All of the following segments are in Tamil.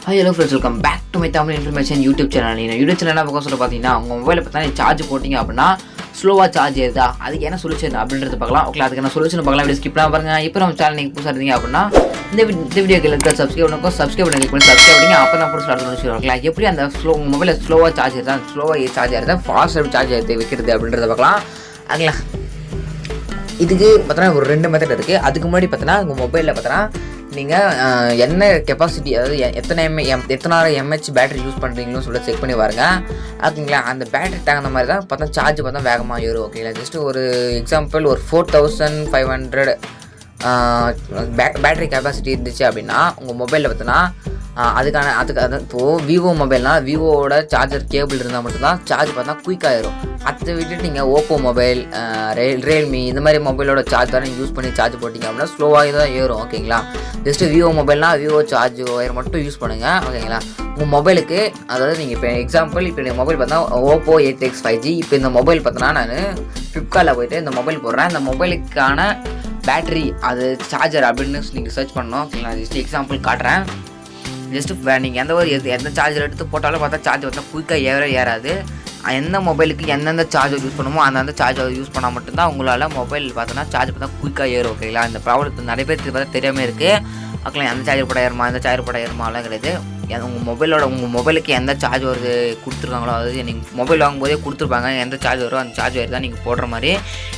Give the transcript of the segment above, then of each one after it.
Hi hello friends, welcome back to my Tamil information YouTube channel. YouTube channel என்ன பக்கம் சொல்ல பார்த்தீங்கன்னா உங்கள் மொபைலில் பார்த்தா சார்ஜ் போட்டிங்க அப்படின்னா ஸ்லோவாக சார்ஜ் ஏறுதா, அதுக்கு என்ன சொல்யூஷன் அப்படின்றது பார்க்கலாம். ஓகே, அதுக்கு என்ன சொல்யூஷன் பார்க்கலாம். வீடியோ ஸ்கிப் பண்ணாம பாருங்க. இப்போ நம்ம சேனல் நீங்கள் புதுசாக இருந்தீங்க அப்படின்னா இந்த வீடியோக்கு இருக்க சப்ஸ்கிரைப் பண்ணி கிளிக் பண்ணி சப்ஸ்கிரைப் பண்ணிங்க. அப்போ தான் புதுசு ஸ்டார்ட் பண்ணி வச்சுருக்கலாம். எப்படி அந்த உங்கள் மொபைலில் ஸ்லோவாக சார்ஜ் ஏறுதா, ஸ்லோவாக சார்ஜ் ஏறுதா, ஃபாஸ்ட்டாக சார்ஜ் ஏற்றி வைக்கிறது அப்படின்றத பார்க்கலாம். அதுங்களா இதுக்கு பார்த்தோன்னா ஒரு 2 மெத்தட் இருக்குது. அதுக்கு முன்னாடி பார்த்தோன்னா உங்கள் மொபைலில் பார்த்தோன்னா நீங்கள் என்ன கெப்பாசிட்டி, அதாவது எத்தனாயிரம் எம்ஹெச் பேட்டரி யூஸ் பண்ணுறீங்களோ சொல்ல செக் பண்ணி பாருங்க. ஓகேங்களா, அந்த பேட்டரி தகுந்த மாதிரி தான் பார்த்தா சார்ஜ் பார்த்தா வேகமாக ஏறும். ஓகேங்களா, ஜஸ்ட்டு ஒரு எக்ஸாம்பிள் ஒரு 4500 பேட்டரி கெப்பாசிட்டி இருந்துச்சு அப்படின்னா உங்கள் மொபைலில் பார்த்தோன்னா அதுக்கு இப்போது விவோ மொபைல்னால் விவோவோட சார்ஜர் கேபிள் இருந்தால் மட்டும்தான் சார்ஜ் பார்த்தா குயிக்காக ஆயிரும். அதை விட்டுட்டு நீங்கள் ஓப்போ மொபைல், ரியல்மி இந்த மாதிரி மொபைலோட சார்ஜ் தான் யூஸ் பண்ணி சார்ஜ் போட்டிங்க அப்படின்னா ஸ்லோவாக தான் ஏறும். ஓகேங்களா, ஜஸ்ட்டு விவோ மொபைல்னால் விவோ சார்ஜ் ஒயர் மட்டும் யூஸ் பண்ணுங்கள். ஓகேங்களா, உங்கள் மொபைலுக்கு அதாவது நீங்கள் இப்போ எக்ஸாம்பிள் இப்போ இந்த மொபைல் பார்த்தா ஓப்போ A3X 5G. இப்போ இந்த மொபைல் பார்த்தோன்னா நான் ஃப்ளிப்கார்ட்டில் போய்ட்டு இந்த மொபைல் போடுறேன். இந்த மொபைலுக்கான பேட்டரி அது சார்ஜர் அப்படின்னு நீங்கள் சர்ச் பண்ணணும். ஓகேங்களா, ஜஸ்ட் எக்ஸாம்பிள் காட்டுறேன். ஜஸ்ட்டு நீங்கள் எந்த சார்ஜர் எடுத்து போட்டாலும் பார்த்தா சார்ஜ் பார்த்தா குயிக்காக ஏறாது. எந்த மொபைலுக்கு எந்தெந்த சார்ஜர் யூஸ் பண்ணுமோ அந்த சார்ஜர் யூஸ் பண்ணால் மட்டும்தான் உங்களால் மொபைல் பார்த்தோன்னா சார்ஜ் பார்த்தா குயிக்காக ஏறும். ஓகேங்களா, இந்த ப்ராப்ளம் நிறைய பேருக்கு பார்த்தா தெரியாமல் இருக்குது. ஓகேங்களா, எந்த சார்ஜர் போட ஏறுமா எந்த சார்ஜர் போட ஏறுமாலாம் கிடையாது. உங்கள் மொபைலுக்கு எந்த சார்ஜ் வருது கொடுத்துருக்காங்களோ, அதாவது நீங்கள் மொபைல் வாங்கும்போதே கொடுத்துருப்பாங்க எந்த சார்ஜ் வரும் அந்த சார்ஜ் தான் நீங்கள் போடுற மாதிரி.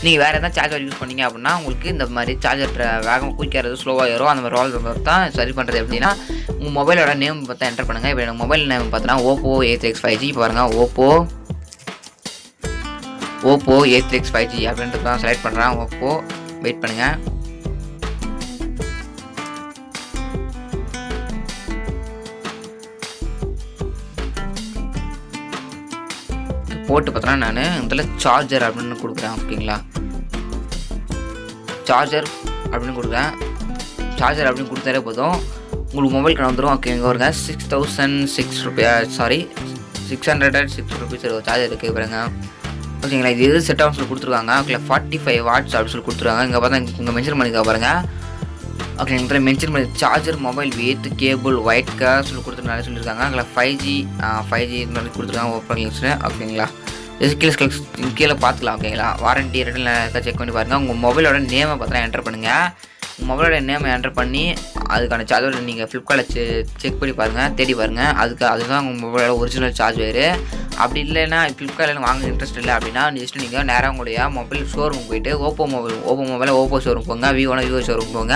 நீங்கள் வேறு எதாவது சார்ஜர் யூஸ் பண்ணிங்க அப்படின்னா உங்களுக்கு இந்த மாதிரி சார்ஜர் வேகம் குயிக்கிறது ஸ்லோவாக ஏறும். அந்த மாதிரி ரோல் தான் சரி பண்ணுறது எப்படின்னா உங்கள் மொபைலோட நேம் பார்த்தா என்டர் பண்ணுங்கள். இப்போ எனக்கு மொபைல் நேம் பார்த்தோன்னா ஓப்போ A3X 5G. பாருங்கள், ஓப்போ A3X 5G அப்படின்றது தான் செலக்ட் பண்ணுறேன். ஓப்போ வெயிட் பண்ணுங்கள். போட்டு பார்த்தோன்னா நான் இதில் சார்ஜர் அப்படின்னு கொடுக்குறேன். ஓகேங்களா, சார்ஜர் அப்படின்னு கொடுக்குறேன். சார்ஜர் அப்படின்னு கொடுத்தாலே போதும் உங்களுக்கு மொபைல் கடை வந்துடும். ஓகே, இங்கே வருங்க 6006 rupees ஒரு சார்ஜர் இருக்குது பாருங்க. ஓகேங்களா, இது செட் ஆஃப் சொல்லி கொடுத்துருக்காங்க. ஓகே, 45 watts அப்படின்னு சொல்லி கொடுத்துருக்காங்க. இங்கே பார்த்தா இங்கே மென்ஷன் பண்ணிக்கா பாருங்கள். ஓகே, இங்கே மென்ஷன் பண்ணி charger mobile weight cable white colour சொல்லி கொடுத்துருக்காங்க சொல்லியிருக்காங்க. அதில் 5G இது மாதிரி கொடுத்துருக்காங்க ஓப்பன் லிங்க்ஸு. ஓகேங்களா, கீழே பார்த்துக்கலாம். ஓகேங்களா, வாரண்ட்டி ரெண்டு செக் பண்ணி பாருங்கள். உங்கள் மொபைலோட நேமை பார்த்தா என்டர் பண்ணுங்கள். உங்கள் மொபைலோட நேமை என்டர் பண்ணி அதுக்கான சார்ஜர் நீங்கள் ஃப்ளிப்கார்ட்டில் செக் பண்ணி பாருங்கள், தேடி பாருங்கள். அதுதான் உங்கள் மொபைலோட ஒரிஜினல் சார்ஜ் வேறு. அப்படி இல்லைன்னா ஃப்ளிப்கார்ட்டில் வாங்க இன்ட்ரெஸ்ட் இல்லை அப்படின்னா ஜஸ்ட்டு நீங்கள் நேராக உங்களுடைய மொபைல் ஷோரூம் போயிட்டு ஓப்போ மொபைலில் ஓப்போ ஷோரூம் போங்க, விவோ ஷோரூம் போங்க,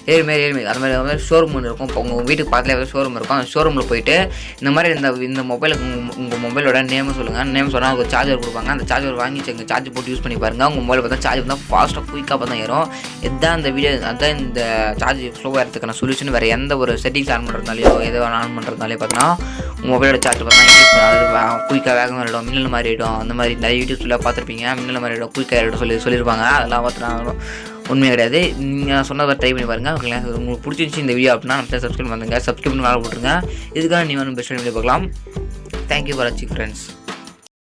ரியல்மி அது மாதிரி ஷோரூம் ஒன்று இருக்கும். இப்போ உங்கள் வீட்டுக்கு பக்கத்தில் ஷோரூம் இருக்கும். அந்த ஷோரூமில் போயிட்டு இந்த மாதிரி இந்த மொபைலுக்கு உங்கள் மொபைலோட நேம் சொல்லுங்கள். நேம் சொன்னால் ஒரு சார்ஜர் கொடுப்பாங்க. அந்த சார்ஜர் வாங்கி சார்ஜ் போட்டு யூஸ் பண்ணி பாருங்கள். உங்கள் மொபைல் பார்த்தா சார்ஜ் பார்த்தா ஃபாஸ்ட்டாக குயிக்காக பார்த்தா ஏறும். இதுதான் இந்த வீடியோ, அதுதான் இந்த சார்ஜ் ஸ்லோவாக இருக்கிறதுக்கான சொல்யூஷன். வேறு எந்த ஒரு செட்டிங்ஸ் ஆன் பண்ணுறதுனாலையோ எதோ ஆன் பண்ணுறதுனாலே பார்த்தோன்னா உங்கள் மொபைலோட சார்ஜ் பார்த்தா இன்க்ரீஸ் பண்ணாது, குயிக்காக வேகம் ஆகிடும், மின்னல் மாதிரி ஆகிடும். அந்த மாதிரி நிறைய யூடியூப்ஸில் பார்த்துருப்பீங்க, மின்னல் மாதிரி ஆகிடும், குயிக்காக ஆகிடும் சொல்லியிருப்பாங்க. அதெல்லாம் பார்த்தா உண்மை கிடையாது. நீங்கள் சொன்னதை ட்ரை பண்ணி பாருங்கள். ஓகேங்களா, உங்களுக்கு பிடிச்சிருந்துச்சி இந்த வீடியோ அப்படின்னா நம்ம சப்ஸ்கிரைப் பண்ணுங்கள். சப்ஸ்கிரைப் பண்ணி வேலை போட்டுருங்க. இதுக்காக நீங்கள் பெஸ்ட் வீடியோ பார்க்கலாம். தேங்க்யூ ஃபார் வாட்சிங் ஃப்ரெண்ட்ஸ்.